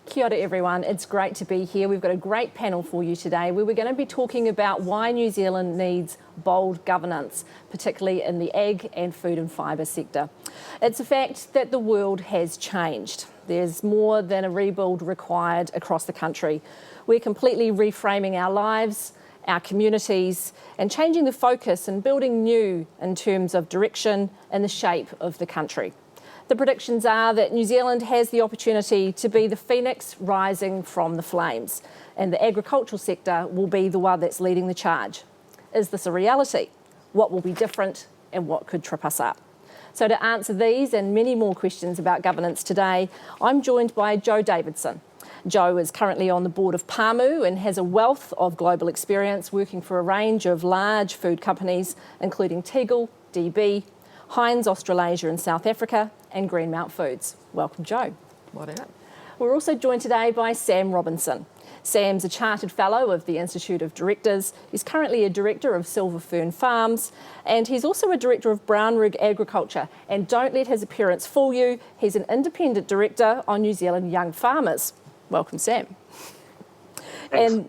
Kia ora everyone, it's great to be here. We've got a great panel for you today where we're going to be talking about why New Zealand needs bold governance, particularly in the ag and food and fibre sector. It's a fact that the world has changed. There's more than a rebuild required across the country. We're completely reframing our lives, our communities, and changing the focus and building new in terms of direction and the shape of the country. The predictions are that New Zealand has the opportunity to be the phoenix rising from the flames, and the agricultural sector will be the one that's leading the charge. Is this a reality? What will be different and what could trip us up? So to answer these and many more questions about governance today, I'm joined by Joe Davidson. Joe is currently on the board of Pāmu and has a wealth of global experience working for a range of large food companies, including Tegel, DB, Heinz Australasia in South Africa, and Greenmount Foods. Welcome, Joe. What up? We're also joined today by Sam Robinson. Sam's a Chartered Fellow of the Institute of Directors. He's currently a Director of Silver Fern Farms, and he's also a Director of Brownrigg Agriculture. And don't let his appearance fool you, he's an Independent Director on New Zealand Young Farmers. Welcome, Sam. And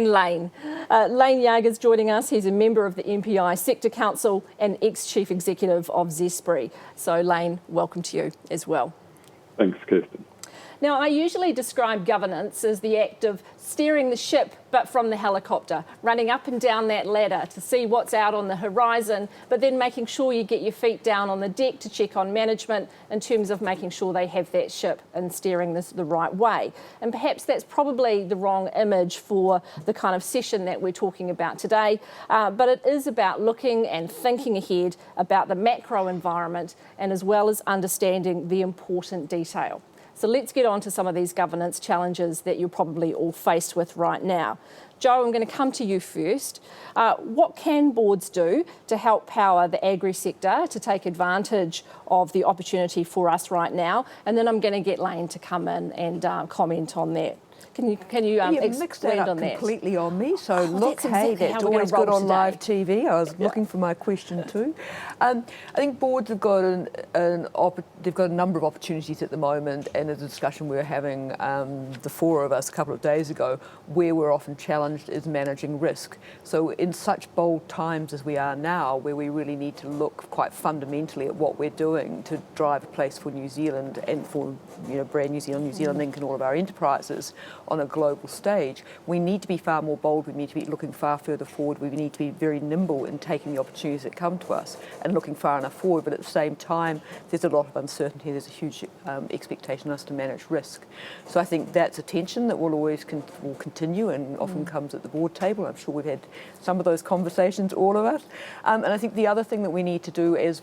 Lane. Lane Yager's joining us. He's a member of the MPI Sector Council and ex-Chief Executive of Zespri. So Lane, welcome to you as well. Thanks, Kirsten. Now, I usually describe governance as the act of steering the ship, but from the helicopter, running up and down that ladder to see what's out on the horizon, but then making sure you get your feet down on the deck to check on management in terms of making sure they have that ship and steering this the right way. And perhaps that's probably the wrong image for the kind of session that we're talking about today, but it is about looking and thinking ahead about the macro environment and as well as understanding the important detail. So let's get on to some of these governance challenges that you're probably all faced with right now. Joe, I'm going to come to you first. What can boards do to help power the agri sector to take advantage of the opportunity for us right now? And then I'm going to get Lane to come in and comment on that. Can you expand on that? Completely on me. So look, hey, that's always good on live TV. I was looking for my question too. I think boards have got they've got a number of opportunities at the moment, and a discussion we were having, the four of us a couple of days ago, where we're often challenged is managing risk. So in such bold times as we are now, where we really need to look quite fundamentally at what we're doing to drive a place for New Zealand and for brand New Zealand, New Zealand Inc. and all of our enterprises on a global stage, we need to be far more bold. We need to be looking far further forward. We need to be very nimble in taking the opportunities that come to us and looking far enough forward. But at the same time, there's a lot of uncertainty. There's a huge expectation of us to manage risk. So I think that's a tension that will always will continue and often comes at the board table. I'm sure we've had some of those conversations, all of us. And I think the other thing that we need to do as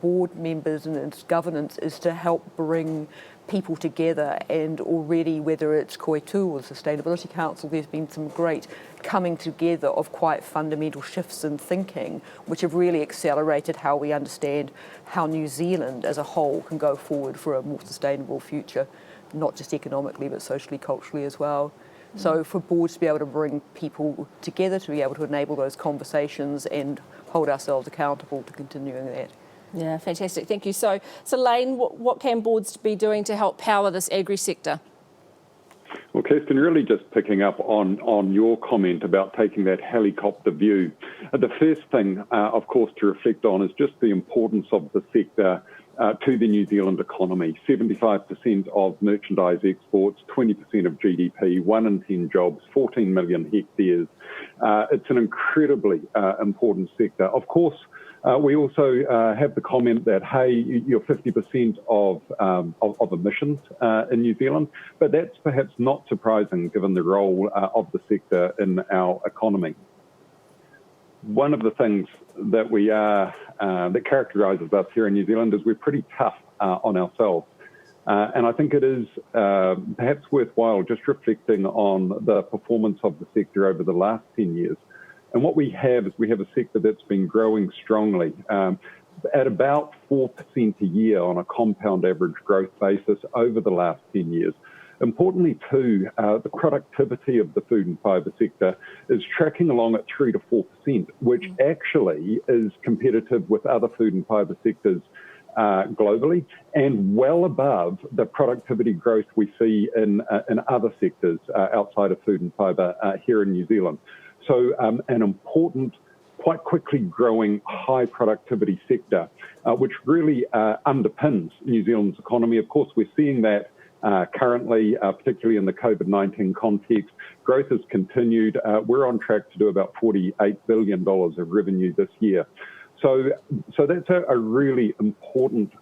board members and as governance is to help bring people together, and already, whether it's Koitu or the Sustainability Council, there's been some great coming together of quite fundamental shifts in thinking, which have really accelerated how we understand how New Zealand as a whole can go forward for a more sustainable future, not just economically, but socially, culturally as well. So for boards to be able to bring people together, to be able to enable those conversations and hold ourselves accountable to continuing that. Yeah, fantastic. Thank you. So Lane, what can boards be doing to help power this agri sector? Well, Kirsten, really just picking up on your comment about taking that helicopter view. The first thing, of course, to reflect on is just the importance of the sector to the New Zealand economy. 75% of merchandise exports, 20% of GDP, 1 in 10 jobs, 14 million hectares. It's an incredibly important sector. Of course, we also have the comment that, hey, you're 50% of emissions in New Zealand, but that's perhaps not surprising given the role of the sector in our economy. One of the things that that characterises us here in New Zealand is we're pretty tough on ourselves. And I think it is perhaps worthwhile just reflecting on the performance of the sector over the last 10 years. And what we have is we have a sector that's been growing strongly at about 4% a year on a compound average growth basis over the last 10 years. Importantly too, the productivity of the food and fibre sector is tracking along at 3 to 4%, which actually is competitive with other food and fibre sectors globally, and well above the productivity growth we see in other sectors outside of food and fibre here in New Zealand. So an important, quite quickly growing high productivity sector, which really underpins New Zealand's economy. Of course, we're seeing that currently, particularly in the COVID-19 context. Growth has continued. We're on track to do about $48 billion of revenue this year. So that's a really important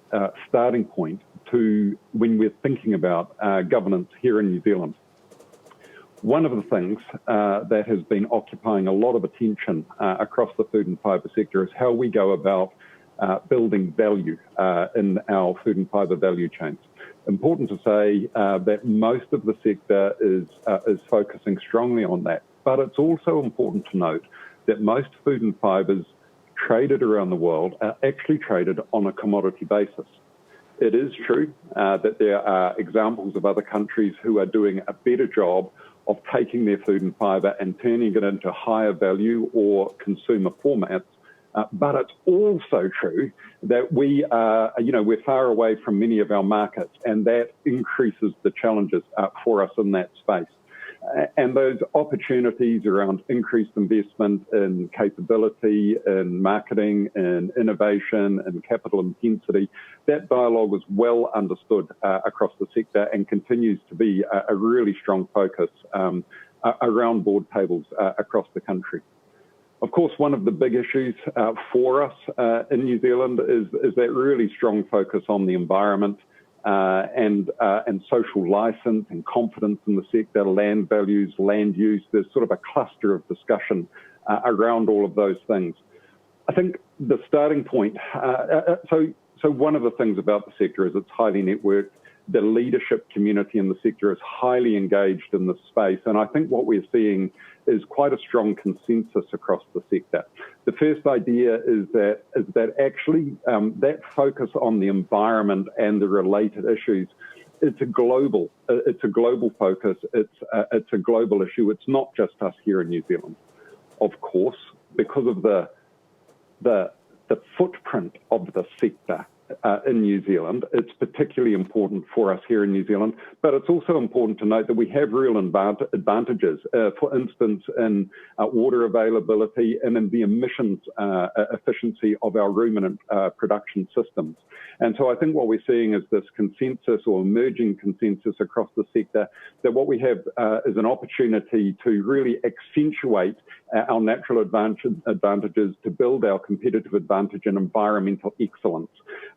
starting point to when we're thinking about governance here in New Zealand. One of the things that has been occupying a lot of attention across the food and fibre sector is how we go about building value in our food and fibre value chains. Important to say that most of the sector is focusing strongly on that, but it's also important to note that most food and fibres traded around the world are actually traded on a commodity basis. It is true that there are examples of other countries who are doing a better job of taking their food and fibre and turning it into higher value or consumer formats. But it's also true that we're far away from many of our markets, and that increases the challenges for us in that space. And those opportunities around increased investment in capability, in marketing, in innovation, and capital intensity, that dialogue was well understood across the sector and continues to be a really strong focus around board tables across the country. Of course, one of the big issues for us in New Zealand is that really strong focus on the environment and social license and confidence in the sector, land values, land use. There's sort of a cluster of discussion around all of those things. I think the starting point, so one of the things about the sector is it's highly networked. The leadership community in the sector is highly engaged in this space. And I think what we're seeing is quite a strong consensus across the sector. The first idea is that actually that focus on the environment and the related issues, it's a global focus. It's a global issue. It's not just us here in New Zealand. Of course, because of the footprint of the sector in New Zealand, it's particularly important for us here in New Zealand, but it's also important to note that we have real advantages, for instance, in water availability and in the emissions efficiency of our ruminant production systems. And so I think what we're seeing is this consensus or emerging consensus across the sector that what we have is an opportunity to really accentuate our natural advantages to build our competitive advantage and environmental excellence.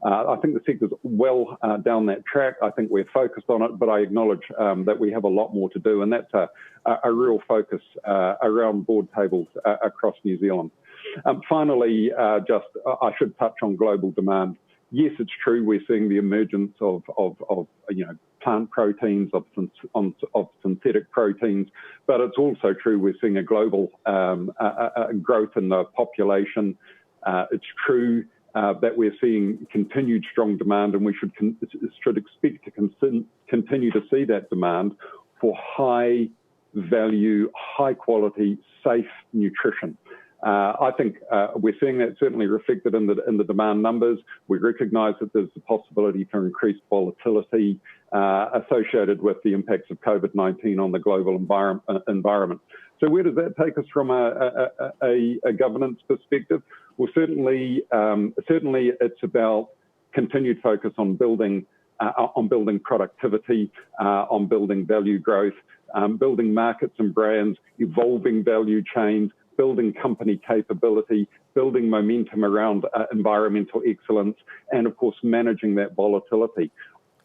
I think the sector's well down that track. I think we're focused on it, but I acknowledge that we have a lot more to do, and that's a real focus around board tables across New Zealand. Finally, I should touch on global demand. Yes, it's true we're seeing the emergence of plant proteins, of synthetic proteins, but it's also true we're seeing a global growth in the population. It's true that we're seeing continued strong demand, and we should expect to continue to see that demand for high value, high quality, safe nutrition. I think we're seeing that certainly reflected in the demand numbers. We recognise that there's a possibility for increased volatility associated with the impacts of COVID-19 on the global environment. So where does that take us from a governance perspective? Well, certainly it's about continued focus on building productivity, on building value growth, building markets and brands, evolving value chains, building company capability, building momentum around environmental excellence, and of course managing that volatility.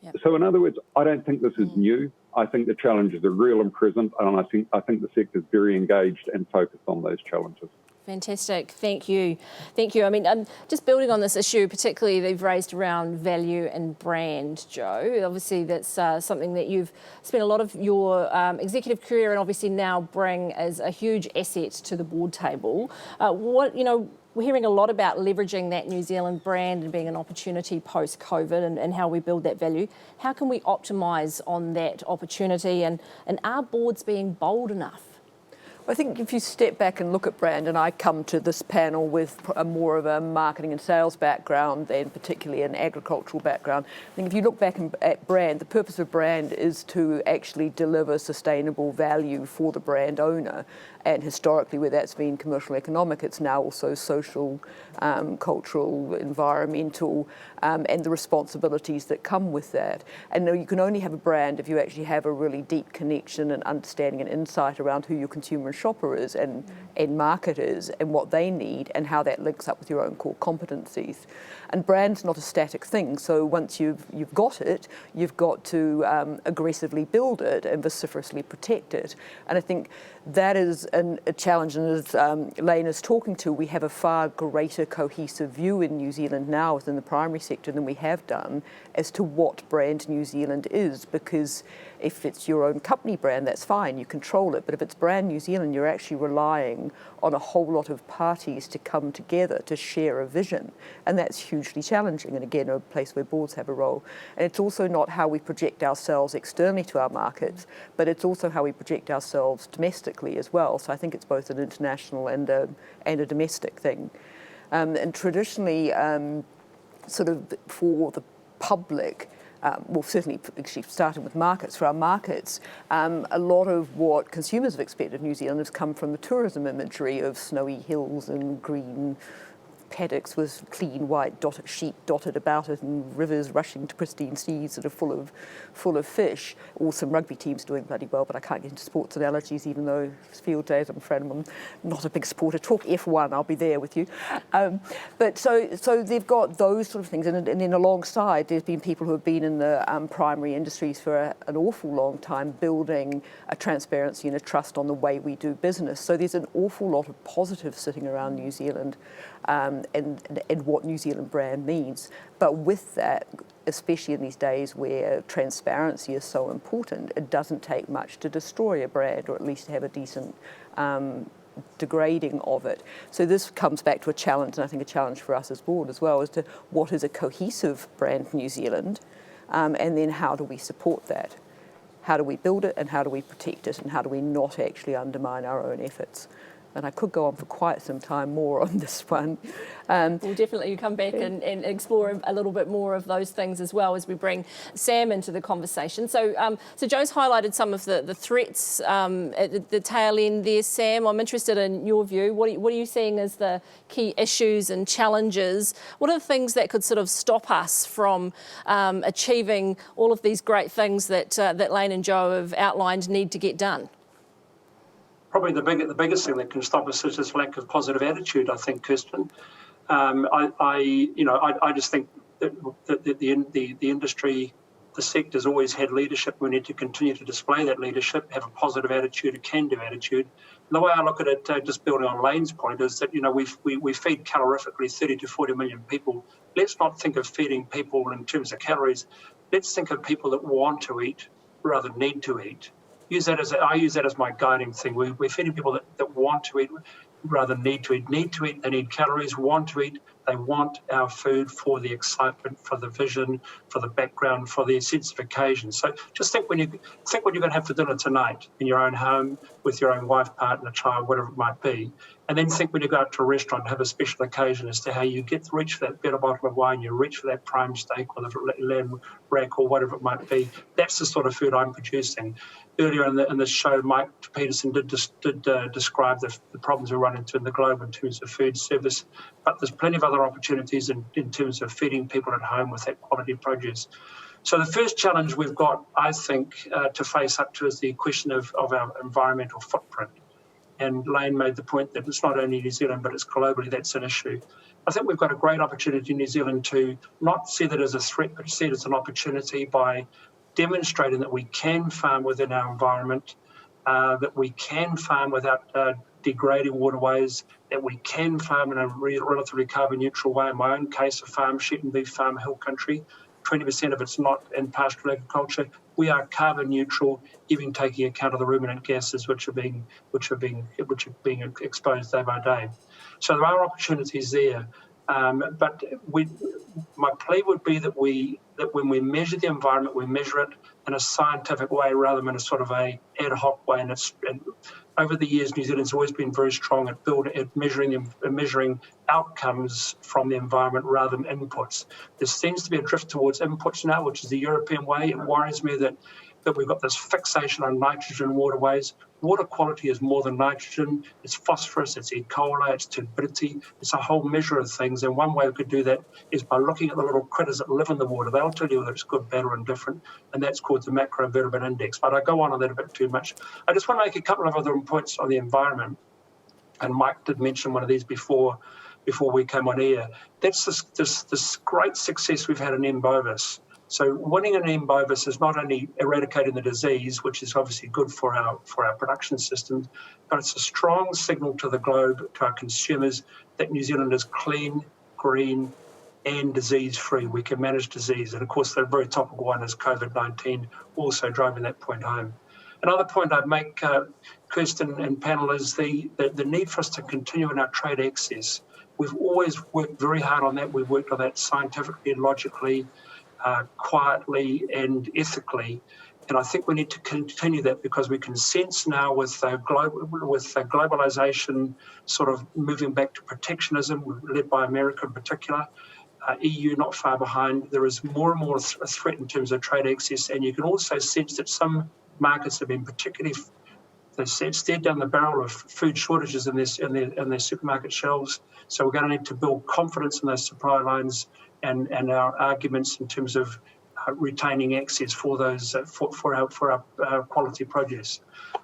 Yep. So in other words, I don't think this is new. I think the challenges are real and present, and I think the sector is very engaged and focused on those challenges. Fantastic. Thank you. Thank you. I mean, just building on this issue, particularly they've raised around value and brand, Joe. Obviously, that's something that you've spent a lot of your executive career and obviously now bring as a huge asset to the board table. We're hearing a lot about leveraging that New Zealand brand and being an opportunity post-COVID and how we build that value. How can we optimise on that opportunity and are boards being bold enough? I think if you step back and look at brand, and I come to this panel with more of a marketing and sales background than particularly an agricultural background, I think if you look back at brand, the purpose of brand is to actually deliver sustainable value for the brand owner. And historically, where that's been commercial economic, it's now also social, cultural, environmental, and the responsibilities that come with that. And you can only have a brand if you actually have a really deep connection and understanding and insight around who your consumer and shopper is and market is and what they need and how that links up with your own core competencies. And brand's not a static thing, so once you've got it, you've got to aggressively build it and vociferously protect it. And I think that is a challenge, and as Lane is talking to, we have a far greater cohesive view in New Zealand now within the primary sector than we have done as to what brand New Zealand is, because if it's your own company brand, that's fine, you control it, but if it's brand New Zealand, you're actually relying on a whole lot of parties to come together to share a vision, and that's hugely challenging, and again, a place where boards have a role. And it's also not how we project ourselves externally to our markets, but it's also how we project ourselves domestically as well. So I think it's both an international and a domestic thing. And traditionally, sort of for the public, well, certainly actually starting with markets, for our markets, a lot of what consumers have expected of New Zealand has come from the tourism imagery of snowy hills and green paddocks with clean white sheep dotted about it and rivers rushing to pristine seas that are full of fish. Or some rugby teams doing bloody well, but I can't get into sports analogies, even though it's Fieldays, I'm afraid I'm not a big supporter. Talk F1, I'll be there with you. But so they've got those sort of things, and then alongside there's been people who have been in the primary industries for an awful long time, building a transparency and a trust on the way we do business. So there's an awful lot of positives sitting around New Zealand. And what New Zealand brand means. But with that, especially in these days where transparency is so important, it doesn't take much to destroy a brand, or at least have a decent degrading of it. So this comes back to a challenge, and I think a challenge for us as board as well, as to what is a cohesive brand New Zealand, and then how do we support that? How do we build it, and how do we protect it, and how do we not actually undermine our own efforts? And I could go on for quite some time more on this one. We'll definitely come back and explore a little bit more of those things as well as we bring Sam into the conversation. So Joe's highlighted some of the threats at the tail end there, Sam. I'm interested in your view. What are you seeing as the key issues and challenges? What are the things that could sort of stop us from achieving all of these great things that Lane and Joe have outlined need to get done? Probably the biggest thing that can stop us is this lack of positive attitude, I think, Kirsten. I just think that the industry, the sector's always had leadership. We need to continue to display that leadership, have a positive attitude, a can-do attitude. And the way I look at it, just building on Lane's point, is that we feed calorifically 30 to 40 million people. Let's not think of feeding people in terms of calories. Let's think of people that want to eat rather than need to eat. I use that as my guiding thing. We're feeding people that want to eat rather than need to eat. Need to eat, they need calories. Want to eat, they want our food for the excitement, for the vision, for the background, for the sense of occasion. So just think what you're going to have for dinner tonight in your own home with your own wife, partner, child, whatever it might be. And then think when you go out to a restaurant and have a special occasion as to how you reach for that better bottle of wine, you reach for that prime steak or the lamb rack or whatever it might be. That's the sort of food I'm producing. Earlier in the show, Mike Peterson did describe the problems we run into in the globe in terms of food service, but there's plenty of other opportunities in terms of feeding people at home with that quality produce. So the first challenge we've got, I think, to face up to is the question of our environmental footprint. And Lane made the point that it's not only New Zealand, but it's globally that's an issue. I think we've got a great opportunity in New Zealand to not see that as a threat, but see it as an opportunity by demonstrating that we can farm within our environment, that we can farm without degrading waterways, that we can farm in a relatively carbon neutral way. In my own case, a farm, sheep and beef farm, hill country, 20% of it's not in pastoral agriculture. We are carbon neutral, even taking account of the ruminant gases which are being exposed day by day. So there are opportunities there, but my plea would be that we that when we measure the environment, we measure it in a scientific way rather than in a sort of a ad hoc way. And over the years, New Zealand's always been very strong at measuring outcomes from the environment rather than inputs. There seems to be a drift towards inputs now, which is the European way. It worries me that we've got this fixation on nitrogen in waterways. Water quality is more than nitrogen. It's phosphorus, it's E. coli, it's turbidity. It's a whole measure of things. And one way we could do that is by looking at the little critters that live in the water. They'll tell you whether it's good, bad, or indifferent. And that's called the macroinvertebrate index. But I go on that a bit too much. I just want to make a couple of other points on the environment. And Mike did mention one of these before we came on air. That's this great success we've had in M. bovis. So winning an M. bovis is not only eradicating the disease, which is obviously good for our production systems, but it's a strong signal to the globe, to our consumers, that New Zealand is clean, green, and disease-free. We can manage disease. And of course, the very topical one is COVID-19, also driving that point home. Another point I'd make, Kirsten and panel, is the need for us to continue in our trade access. We've always worked very hard on that. We've worked on that scientifically and logically, quietly and ethically, and I think we need to continue that because we can sense now with globalization sort of moving back to protectionism, led by America in particular, EU not far behind. There is more and more a threat in terms of trade access, and you can also sense that some markets have been particularly stared down the barrel of food shortages in their supermarket shelves. So we're going to need to build confidence in those supply lines and our arguments in terms of retaining access for those for our quality produce.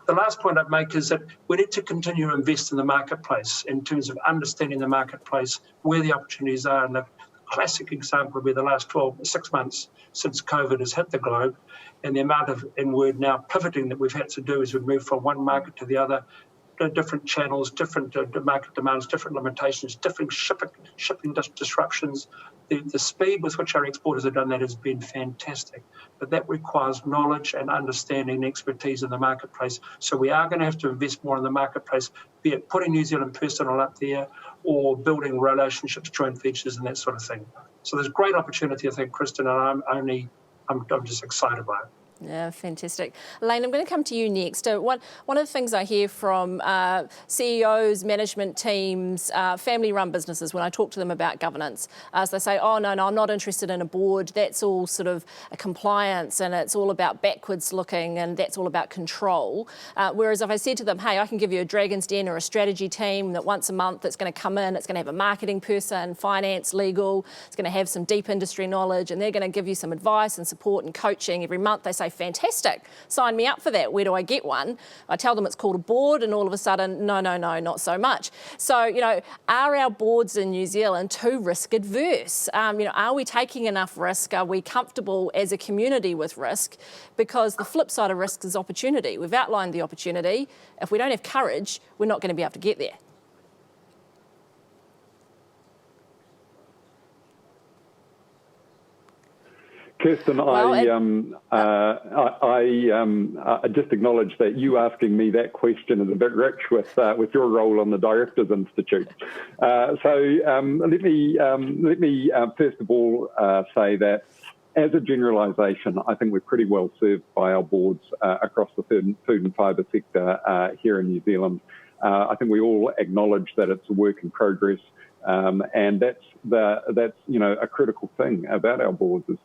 The last point I'd make is that we need to continue to invest in the marketplace in terms of understanding the marketplace, where the opportunities are. And the classic example would be the last 6 months since COVID has hit the globe, and the amount of inward now pivoting that we've had to do as we move from one market to the other, different channels, different market demands, different limitations, different shipping disruptions. The speed with which our exporters have done that has been fantastic, but that requires knowledge and understanding and expertise in the marketplace. So we are going to have to invest more in the marketplace, be it putting New Zealand personnel up there or building relationships, joint ventures and that sort of thing. So there's great opportunity, I think, Kristen, and I'm just excited by it. Yeah, fantastic. Elaine, I'm going to come to you next. One of the things I hear from CEOs, management teams, family-run businesses, when I talk to them about governance, is they say, oh, no, I'm not interested in a board. That's all sort of a compliance and it's all about backwards looking and that's all about control. Whereas if I said to them, hey, I can give you a Dragon's Den or a strategy team that once a month that's going to come in, it's going to have a marketing person, finance, legal, it's going to have some deep industry knowledge, and they're going to give you some advice and support and coaching every month. They say, fantastic, sign me up for that. Where do I get one? I tell them it's called a board, and all of a sudden, no, not so much. So, are our boards in New Zealand too risk adverse? Are we taking enough risk? Are we comfortable as a community with risk? Because the flip side of risk is opportunity. We've outlined the opportunity. If we don't have courage, we're not going to be able to get there. Kirsten, I just acknowledge that you asking me that question is a bit rich with your role on the Directors Institute. Let me first of all say that as a generalisation, I think we're pretty well served by our boards across the food and fibre sector here in New Zealand. I think we all acknowledge that it's a work in progress. And that's a critical thing about our boards is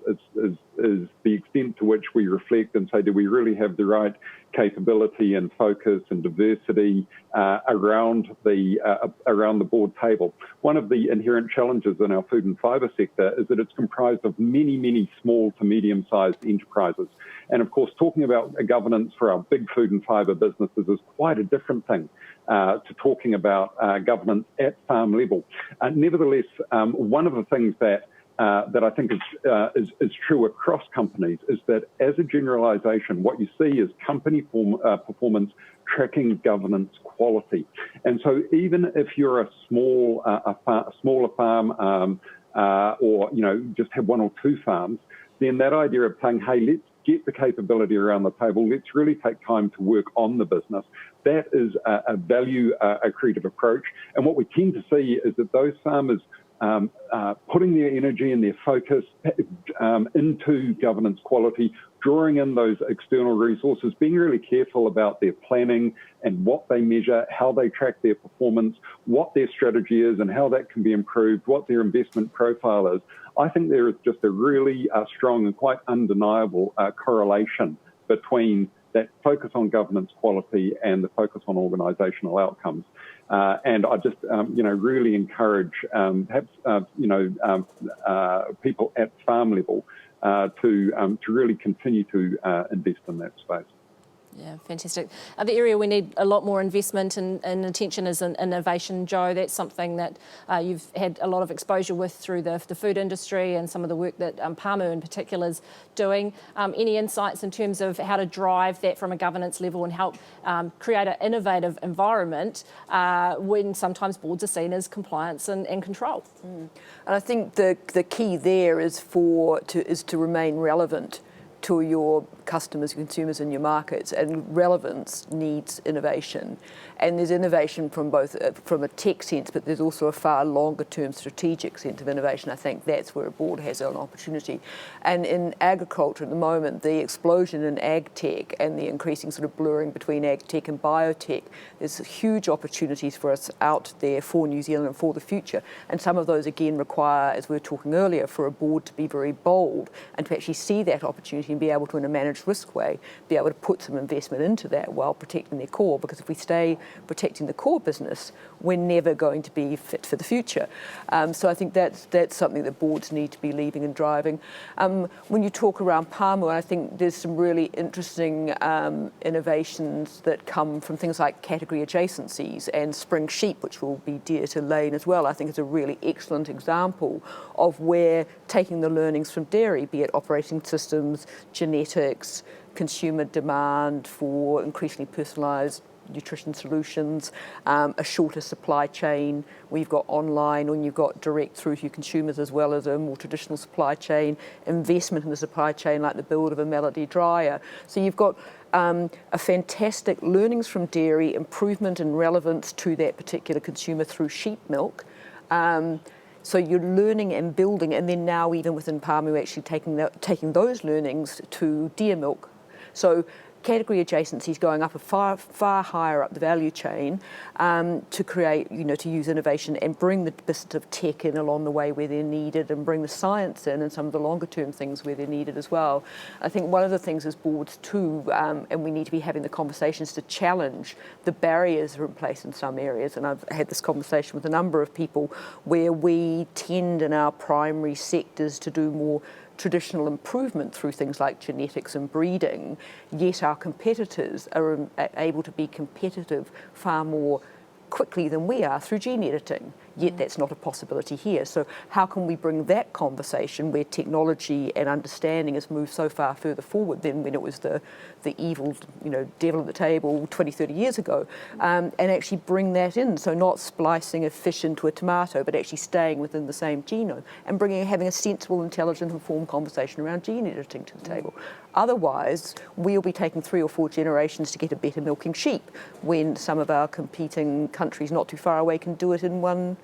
the extent to which we reflect and say, do we really have the right capability and focus and diversity around the board table? One of the inherent challenges in our food and fibre sector is that it's comprised of many small to medium-sized enterprises. And of course, talking about governance for our big food and fibre businesses is quite a different thing to talking about governance at farm level. Nevertheless, one of the things that I think is true across companies is that as a generalisation, what you see is company performance tracking governance quality. And so even if you're a smaller farm or just have one or two farms, then that idea of saying, hey, let's get the capability around the table, let's really take time to work on the business. That is a value accretive approach. And what we tend to see is that those farmers putting their energy and their focus into governance quality, drawing in those external resources, being really careful about their planning and what they measure, how they track their performance, what their strategy is and how that can be improved, what their investment profile is. I think there is just a really strong and quite undeniable correlation between that focus on governance quality and the focus on organisational outcomes. And I just, really encourage people at farm level to really continue to invest in that space. Yeah, fantastic. The area we need a lot more investment and attention is in innovation, Joe. That's something that you've had a lot of exposure with through the food industry and some of the work that Pāmu in particular is doing. Any insights in terms of how to drive that from a governance level and help create an innovative environment when sometimes boards are seen as compliance and control? And I think the key there is to remain relevant to your customers, consumers in your markets, and relevance needs innovation. And there's innovation from both from a tech sense, but there's also a far longer term strategic sense of innovation. I think that's where a board has an opportunity. And in agriculture at the moment, the explosion in ag tech and the increasing sort of blurring between ag tech and biotech, there's huge opportunities for us out there for New Zealand and for the future. And some of those again require, as we were talking earlier, for a board to be very bold and to actually see that opportunity and be able to, in a managed risk way, be able to put some investment into that while protecting their core. Because if we stay protecting the core business, we're never going to be fit for the future. So I think that's something that boards need to be leading and driving. When you talk around Pāmu, I think there's some really interesting innovations that come from things like category adjacencies and spring sheep, which will be dear to Lane as well. I think it's a really excellent example of where taking the learnings from dairy, be it operating systems, genetics, consumer demand for increasingly personalised nutrition solutions, a shorter supply chain where you've got online and you've got direct through to your consumers as well as a more traditional supply chain, investment in the supply chain like the build of a Melody dryer. So you've got a fantastic learnings from dairy, improvement in relevance to that particular consumer through sheep milk. So you're learning and building, and then now even within Pāmu actually taking those learnings to deer milk. So category adjacencies going up a far higher up the value chain to create, to use innovation and bring the business of tech in along the way where they're needed and bring the science in and some of the longer term things where they're needed as well. I think one of the things as boards too, and we need to be having the conversations to challenge the barriers that are in place in some areas. And I've had this conversation with a number of people where we tend in our primary sectors to do more traditional improvement through things like genetics and breeding, yet our competitors are able to be competitive far more quickly than we are through gene editing, yet that's not a possibility here. So how can we bring that conversation where technology and understanding has moved so far further forward than when it was the evil, devil at the table 20, 30 years ago, and actually bring that in. So not splicing a fish into a tomato, but actually staying within the same genome and having a sensible, intelligent, informed conversation around gene editing to the table. Otherwise, we'll be taking 3 or 4 generations to get a better milking sheep when some of our competing countries not too far away can do it in one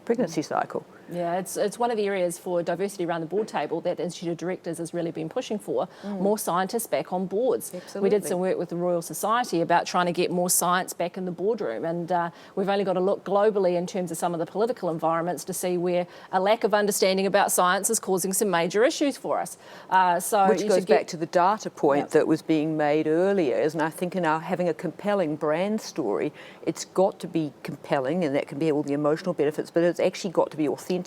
pregnancy cycle. Yeah, it's one of the areas for diversity around the board table that the Institute of Directors has really been pushing for, more scientists back on boards. Absolutely. We did some work with the Royal Society about trying to get more science back in the boardroom, and we've only got to look globally in terms of some of the political environments to see where a lack of understanding about science is causing some major issues for us. Which goes back to the data point that was being made earlier, and I think in our having a compelling brand story, it's got to be compelling, and that can be all the emotional benefits, but it's actually got to be authenticated,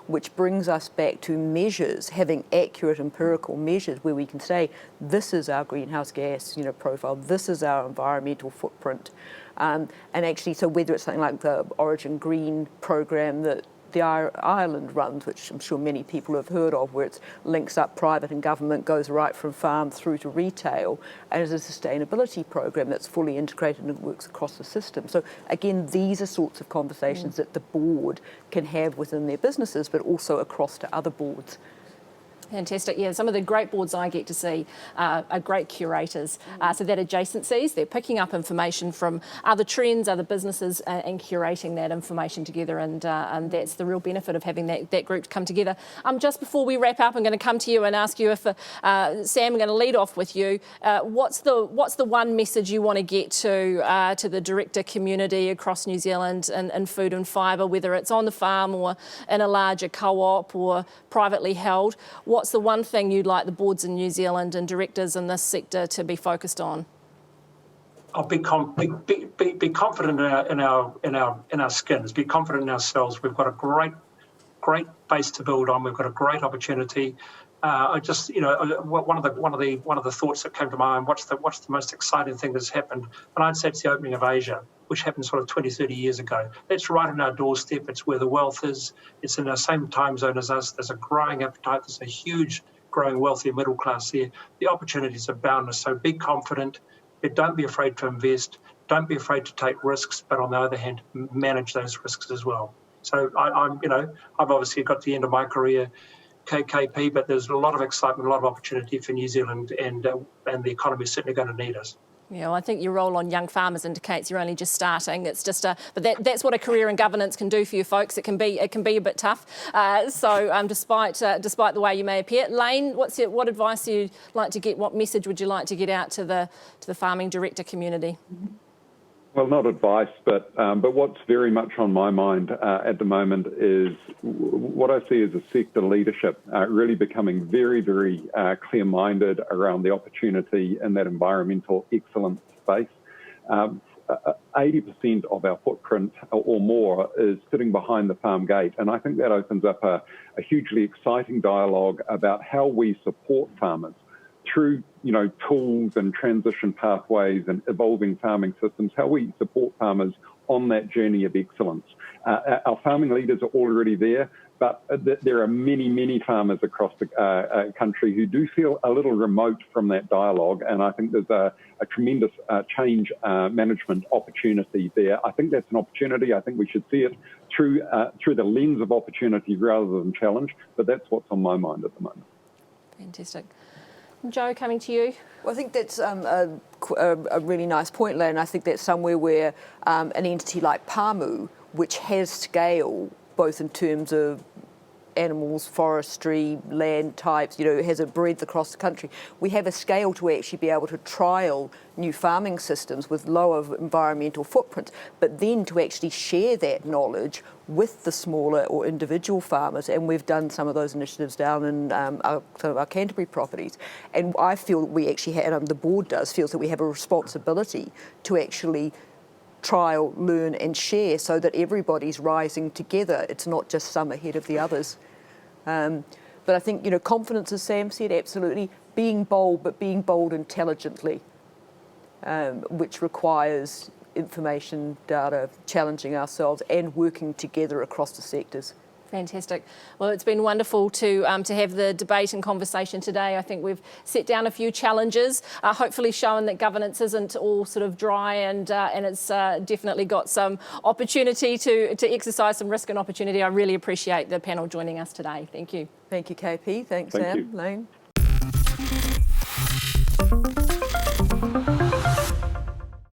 which brings us back to measures, having accurate empirical measures where we can say, this is our greenhouse gas profile, this is our environmental footprint. And actually, so whether it's something like the Origin Green program that the Ireland runs, which I'm sure many people have heard of, where it links up private and government, goes right from farm through to retail, and is a sustainability program that's fully integrated and works across the system. So again, these are sorts of conversations that the board can have within their businesses, but also across to other boards. Fantastic. Yeah, some of the great boards I get to see are great curators. So that adjacencies, they're picking up information from other trends, other businesses, and curating that information together. And that's the real benefit of having that group come together. Just before we wrap up, I'm going to come to you and ask you if, Sam, I'm going to lead off with you. What's the one message you want to get to the director community across New Zealand in food and fibre, whether it's on the farm or in a larger co-op or privately held? What's the one thing you'd like the boards in New Zealand and directors in this sector to be focused on? I'll be confident in our skins. Be confident in ourselves. We've got a great base to build on. We've got a great opportunity. One of the thoughts that came to mind. What's the most exciting thing that's happened? And I'd say it's the opening of Asia, which happened sort of 20, 30 years ago. It's right on our doorstep. It's where the wealth is. It's in the same time zone as us. There's a growing appetite. There's a huge growing wealthy middle class there. The opportunities are boundless. So be confident. But don't be afraid to invest. Don't be afraid to take risks. But on the other hand, manage those risks as well. So I've obviously got the end of my career, KP, but there's a lot of excitement, a lot of opportunity for New Zealand, and the economy is certainly going to need us. Yeah, well, I think your role on young farmers indicates you're only just starting. It's just but that's what a career in governance can do for you folks. It can be a bit tough. Despite the way you may appear, Lane, what advice do you like to get? What message would you like to get out to the farming director community? Well, not advice, but what's very much on my mind at the moment is what I see as a sector leadership really becoming very, very clear-minded around the opportunity in that environmental excellence space. 80% of our footprint or more is sitting behind the farm gate, and I think that opens up a hugely exciting dialogue about how we support farmers through tools and transition pathways and evolving farming systems, how we support farmers on that journey of excellence. Our farming leaders are already there, but there are many, many farmers across the country who do feel a little remote from that dialogue, and I think there's a tremendous change management opportunity there. I think that's an opportunity. I think we should see it through the lens of opportunity rather than challenge, but that's what's on my mind at the moment. Fantastic. Jo, coming to you. Well, I think that's a really nice point, Lane. I think that's somewhere where an entity like Pāmu, which has scale, both in terms of animals, forestry, land types, has a breadth across the country. We have a scale to actually be able to trial new farming systems with lower environmental footprints, but then to actually share that knowledge with the smaller or individual farmers. And we've done some of those initiatives down in our Canterbury properties. And I feel we actually have, and the board feels that we have a responsibility to actually trial, learn and share so that everybody's rising together. It's not just some ahead of the others. But I think, confidence, as Sam said, absolutely. Being bold, but being bold intelligently, which requires information, data, challenging ourselves and working together across the sectors. Fantastic. Well, it's been wonderful to have the debate and conversation today. I think we've set down a few challenges, hopefully shown that governance isn't all sort of dry and it's definitely got some opportunity to exercise some risk and opportunity. I really appreciate the panel joining us today. Thank you. Thank you, KP. Thanks, Sam. Thank you. Lane.